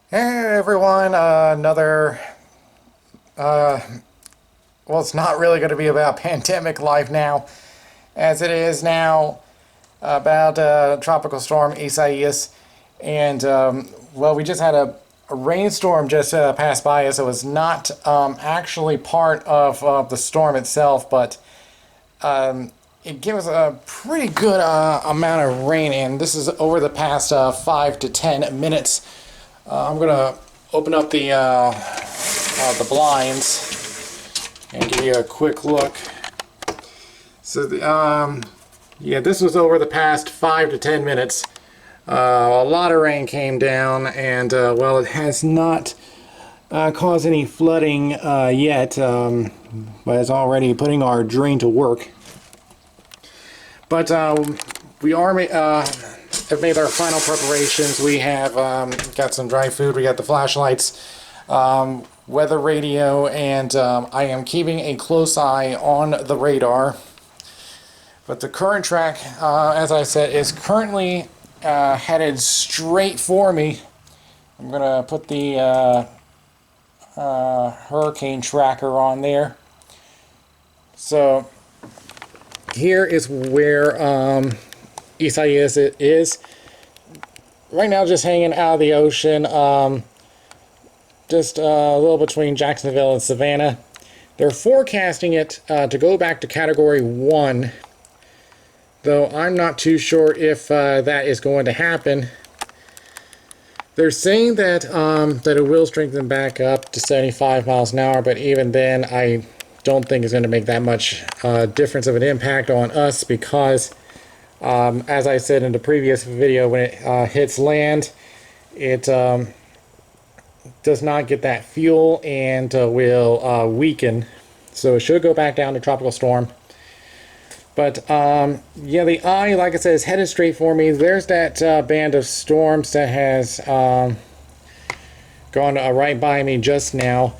Hey everyone, well, it's not really going to be about pandemic life now, as it is now about Tropical Storm Isaias. And, well, we just had a rainstorm just pass by us. It was not actually part of the storm itself, but it gave us a pretty good amount of rain, and this is over the past 5 to 10 minutes. I'm gonna open up the blinds and give you a quick look. So yeah, this was over the past 5 to 10 minutes. A lot of rain came down, and well, it has not caused any flooding yet, but it's already putting our drain to work. But we have made our final preparations. We have got some dry food. We got the flashlights, weather radio, and I am keeping a close eye on the radar. But the current track, as I said, is currently headed straight for me. I'm gonna put the hurricane tracker on there. So here is where Isaias is. Right now, just hanging out of the ocean, just a little between Jacksonville and Savannah. They're forecasting it to go back to Category 1, though I'm not too sure if that is going to happen. They're saying that that it will strengthen back up to 75 miles an hour, but even then, I don't think it's going to make that much difference of an impact on us because, as I said in the previous video, when it hits land, it does not get that fuel and will weaken. So it should go back down to tropical storm. But yeah, the eye, like I said, is headed straight for me. There's that band of storms that has gone right by me just now.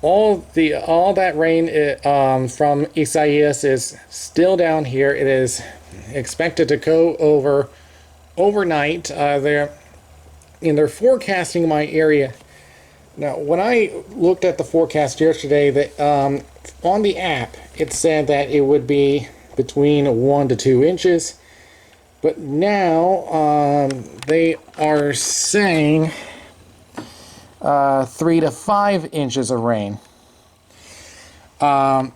All that rain from Isaias is still down here. It is expected to go over overnight. They're forecasting my area. Now, when I looked at the forecast yesterday, that on the app it said that it would be between 1 to 2 inches, but now they are saying 3 to 5 inches of rain. The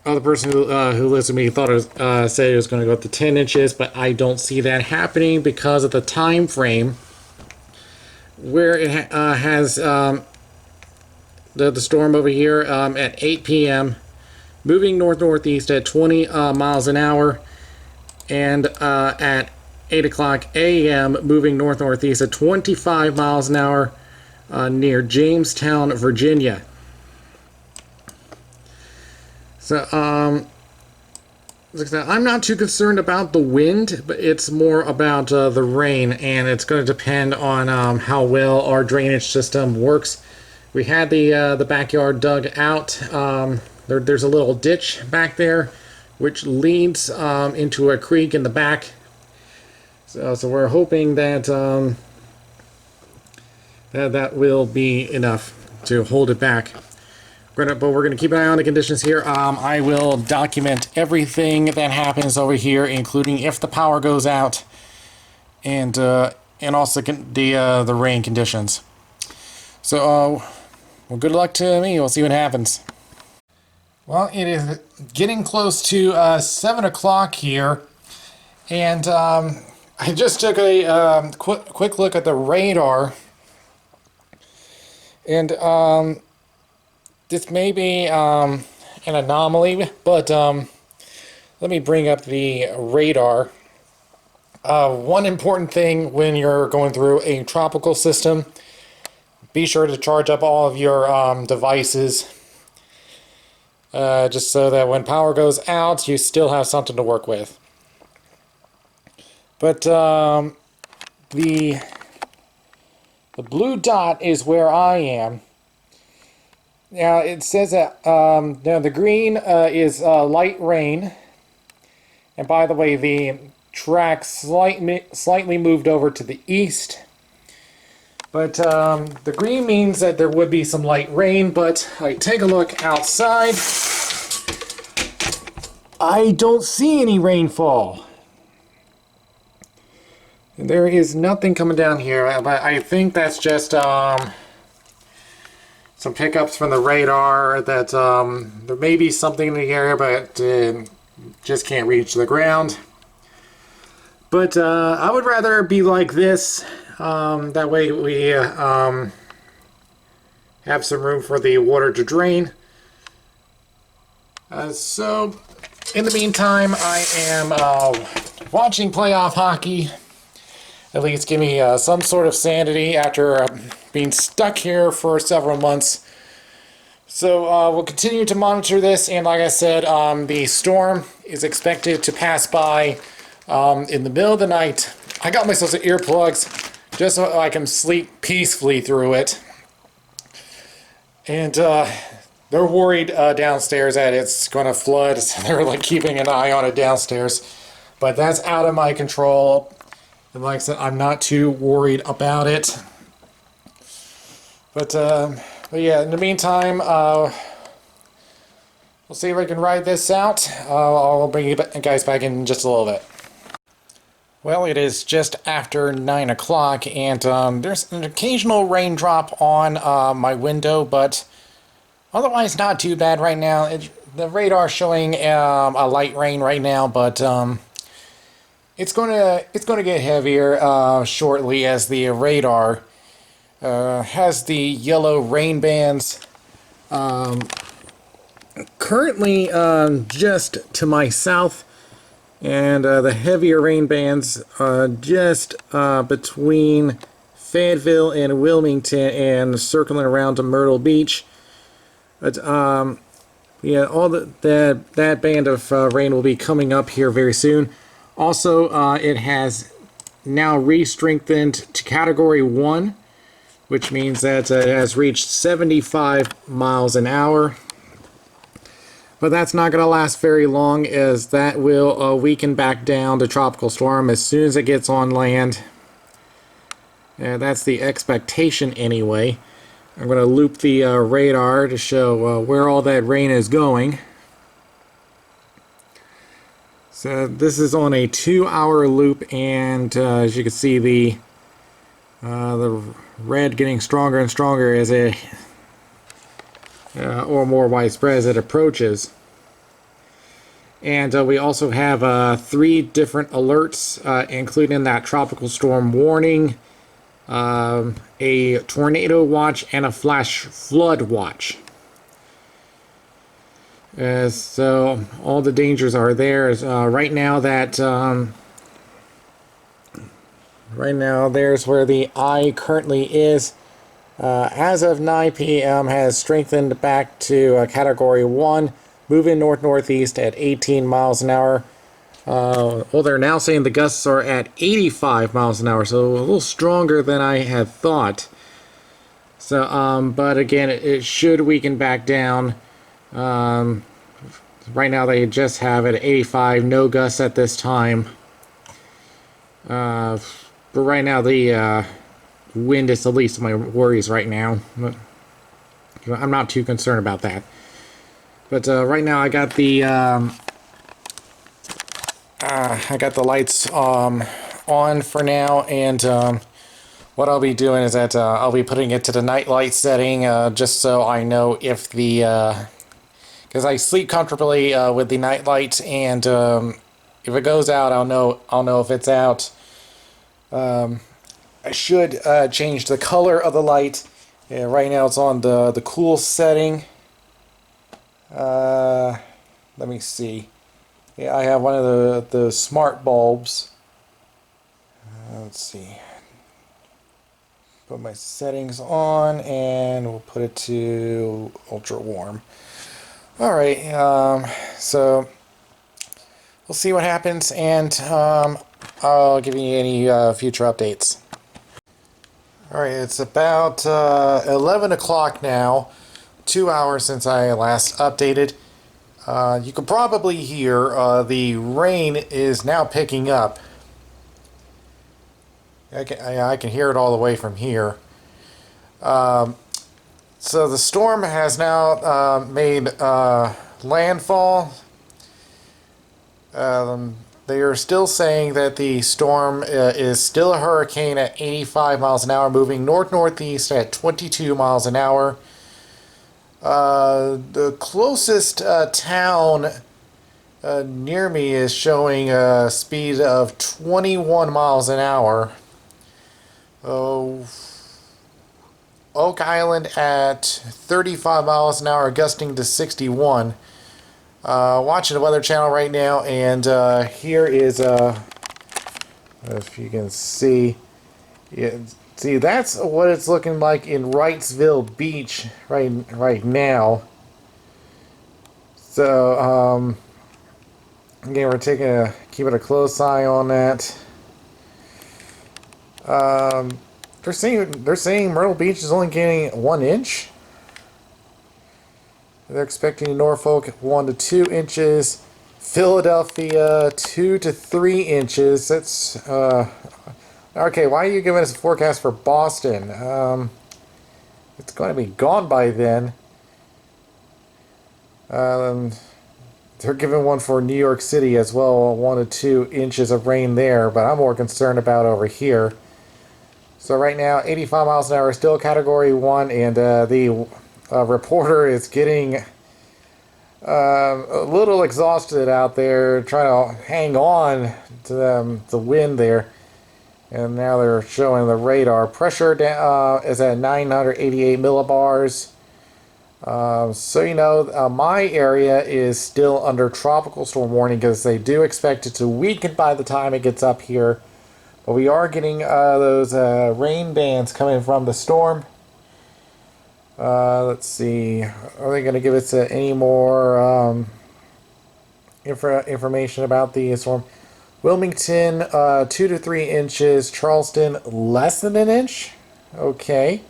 other person who listened to me thought it was, said it was going to go up to 10 inches, but I don't see that happening because of the time frame where it has the storm over here at 8 p.m. moving north-northeast at 20 miles an hour, and at 8 o'clock a.m. moving north-northeast at 25 miles an hour near Jamestown, Virginia. So, I'm not too concerned about the wind, but it's more about the rain, and it's going to depend on how well our drainage system works. We had the backyard dug out. There's a little ditch back there, which leads into a creek in the back. So we're hoping that that will be enough to hold it back. But we're gonna keep an eye on the conditions here. I will document everything that happens over here, including if the power goes out, and also the rain conditions. So well, good luck to me. We'll see what happens. Well, it is getting close to 7 o'clock here, and I just took a quick look at the radar, and this may be an anomaly, but let me bring up the radar. One important thing when you're going through a tropical system, be sure to charge up all of your devices, just so that when power goes out, you still have something to work with. But the blue dot is where I am. Now it says that now the green is light rain, and by the way, the track slightly moved over to the east. But the green means that there would be some light rain, but take a look outside. I don't see any rainfall. There is nothing coming down here, but I think that's just some pickups from the radar that there may be something in the area, but just can't reach the ground. But I would rather be like this. That way we have some room for the water to drain. So in the meantime, I am watching playoff hockey. At least give me some sort of sanity after being stuck here for several months. So we'll continue to monitor this, and like I said, the storm is expected to pass by in the middle of the night. I got myself some earplugs just so I can sleep peacefully through it. And they're worried downstairs that it's going to flood, so they're like keeping an eye on it downstairs. But that's out of my control. And like I said, I'm not too worried about it. But yeah, in the meantime, we'll see if I can ride this out. I'll bring you guys back in just a little bit. Well, it is just after 9 o'clock, and there's an occasional raindrop on my window, but otherwise not too bad right now. The radar's showing a light rain right now, but it's gonna get heavier shortly, as the radar has the yellow rain bands currently just to my south, and the heavier rain bands just between Fayetteville and Wilmington and circling around to Myrtle Beach. But yeah, all that band of rain will be coming up here very soon. Also, it has now re-strengthened to Category 1, which means that it has reached 75 miles an hour. But that's not going to last very long, as that will weaken back down to tropical storm as soon as it gets on land. That's the expectation anyway. I'm going to loop the radar to show where all that rain is going. So this is on a 2-hour loop, and as you can see, the red getting stronger and stronger as it, or more widespread as it approaches. And we also have 3 different alerts, including that tropical storm warning, a tornado watch, and a flash flood watch. So all the dangers are there. Right now there's where the eye currently is. As of 9 p.m. has strengthened back to Category 1, moving north-northeast at 18 miles an hour. Well, they're now saying the gusts are at 85 miles an hour, so a little stronger than I had thought. So, but again, it should weaken back down. Right now they just have it at 85, no gusts at this time. But right now the wind is the least of my worries right now. But I'm not too concerned about that. But right now I got the lights on for now, and what I'll be doing is that I'll be putting it to the night light setting, just so I know if the because I sleep comfortably with the night light, and if it goes out, I'll know if it's out. I should change the color of the light. Yeah, right now it's on the cool setting. Let me see. Yeah, I have one of the smart bulbs. Let's see. Put my settings on, and we'll put it to ultra warm. Alright, so we'll see what happens, and I'll give you any future updates. Alright, it's about 11 o'clock now, 2 hours since I last updated. You can probably hear the rain is now picking up. I can hear it all the way from here. So the storm has now made landfall. They are still saying that the storm is still a hurricane at 85 miles an hour, moving north-northeast at 22 miles an hour. The closest town near me is showing a speed of 21 miles an hour. Oh, Oak Island at 35 miles an hour, gusting to 61. Watching the Weather Channel right now, and here is, if you can see, see, that's what it's looking like in Wrightsville Beach right now. So, again, we're keeping a close eye on that. They're saying Myrtle Beach is only getting 1 inch. They're expecting Norfolk 1 to 2 inches, Philadelphia 2 to 3 inches. That's okay. Why are you giving us a forecast for Boston? It's going to be gone by then. They're giving one for New York City as well, 1 to 2 inches of rain there, but I'm more concerned about over here. So right now, 85 miles an hour is still Category 1, and the reporter is getting a little exhausted out there, trying to hang on to the wind there. And now they're showing the radar pressure is at 988 millibars. So you know, my area is still under tropical storm warning because they do expect it to weaken by the time it gets up here. But we are getting those rain bands coming from the storm. Let's see. Are they going to give us any more information about the storm? Wilmington, 2 to 3 inches. Charleston, less than an inch. Okay.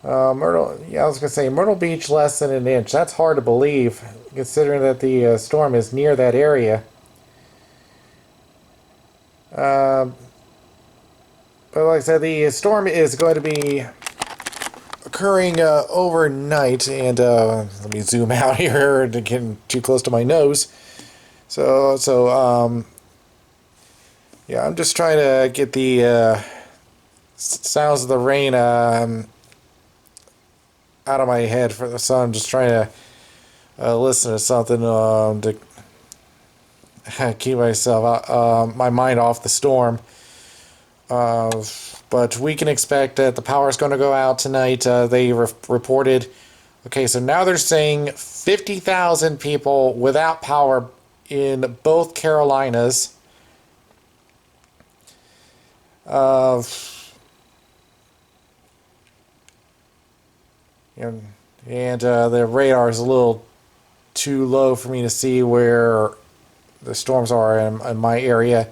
Myrtle, yeah, I was going to say Myrtle Beach, less than an inch. That's hard to believe, considering that the storm is near that area. But like I said, the storm is going to be occurring overnight, and let me zoom out here to get too close to my nose. So yeah, I'm just trying to get the sounds of the rain out of my head. So I'm just trying to listen to something to keep myself my mind off the storm. But we can expect that the power is going to go out tonight. They reported. Okay, so now they're saying 50,000 people without power in both Carolinas. And the radar is a little too low for me to see where the storms are in my area.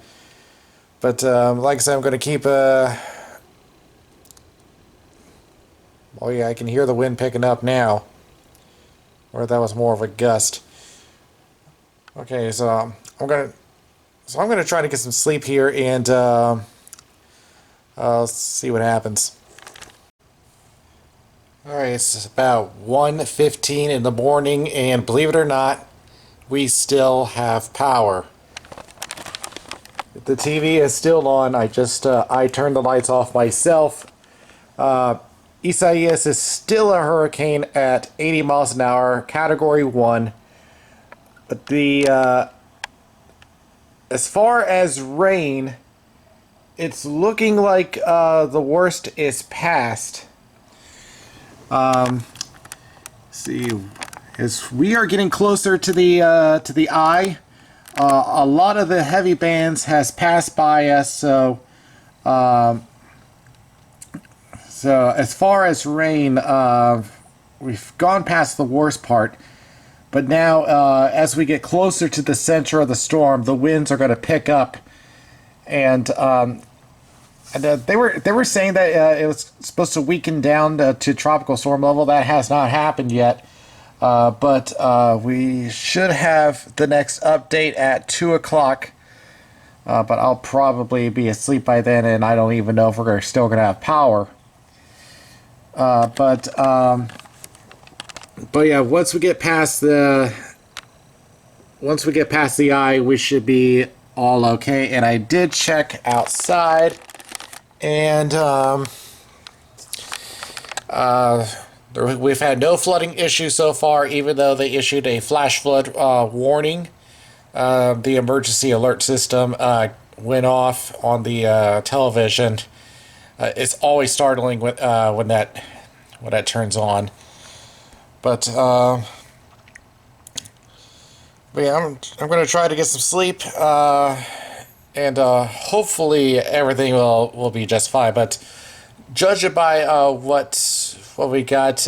But like I said, I'm going to keep oh yeah, I can hear the wind picking up now. Or that was more of a gust. Okay, so I'm gonna try to get some sleep here, and I'll see what happens. Alright, it's about 1:15 in the morning, and believe it or not, we still have power. The TV is still on. I turned the lights off myself. Isaias is still a hurricane at 80 miles an hour, Category 1. But as far as rain, it's looking like the worst is past. See, as we are getting closer to the eye, a lot of the heavy bands has passed by us. So as far as rain, we've gone past the worst part. But now, as we get closer to the center of the storm, the winds are going to pick up, and they were saying that it was supposed to weaken down to tropical storm level. That has not happened yet, but we should have the next update at 2 o'clock. But I'll probably be asleep by then, and I don't even know if we're still going to have power. But yeah, once we get past the eye, we should be all okay. And I did check outside, and we've had no flooding issues so far, even though they issued a flash flood warning. The emergency alert system went off on the television. It's always startling when that turns on. But yeah, I'm going to try to get some sleep, and hopefully everything will be just fine. But judge it by what we got.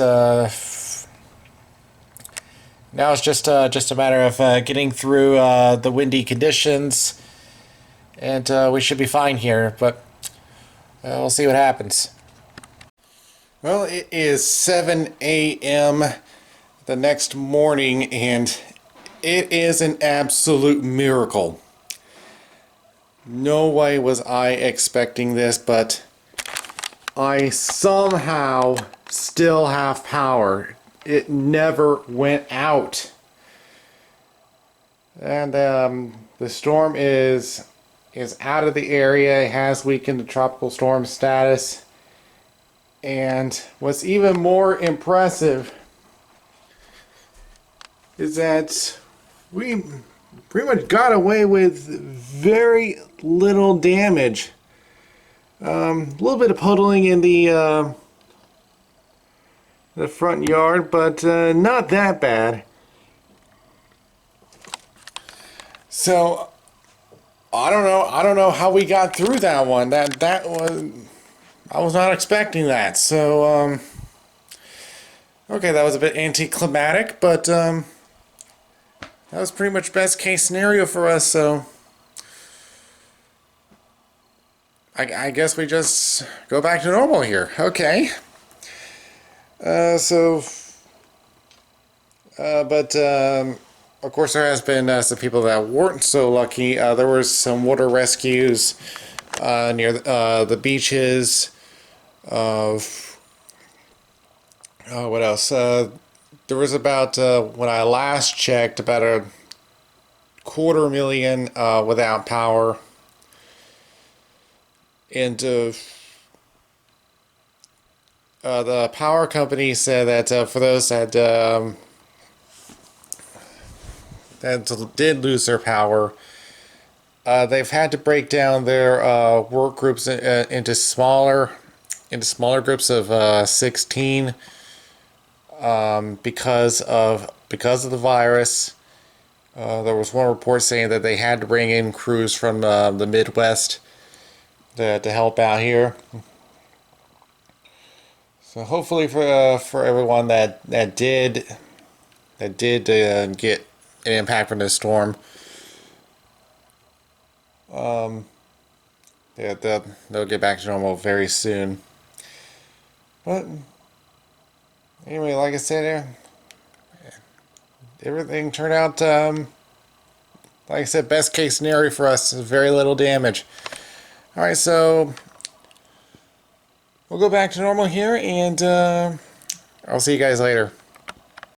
Now it's just a matter of getting through the windy conditions, and we should be fine here. But we'll see what happens. Well, it is 7 a.m. the next morning, and it is an absolute miracle. No way was I expecting this, but I somehow still have power. It never went out. And the storm is out of the area. It has weakened to tropical storm status. And what's even more impressive is that we pretty much got away with very little damage. A little bit of puddling in the front yard, but not that bad. So I don't know how we got through that one. That was, I was not expecting that. So okay, that was a bit anticlimactic, but that was pretty much best case scenario for us. So I guess we just go back to normal here. Okay. Of course, there has been some people that weren't so lucky. There was some water rescues near the beaches. What else? There was about, when I last checked, about a 250,000 without power. And the power company said that for those that did lose their power, they've had to break down their work groups into smaller groups of 16 because of the virus. There was one report saying that they had to bring in crews from the Midwest to help out here. So hopefully for everyone that did get an impact from this storm, yeah, they'll get back to normal very soon. But anyway, like I said, everything turned out, like I said, best case scenario for us is very little damage. All right, so we'll go back to normal here, and I'll see you guys later.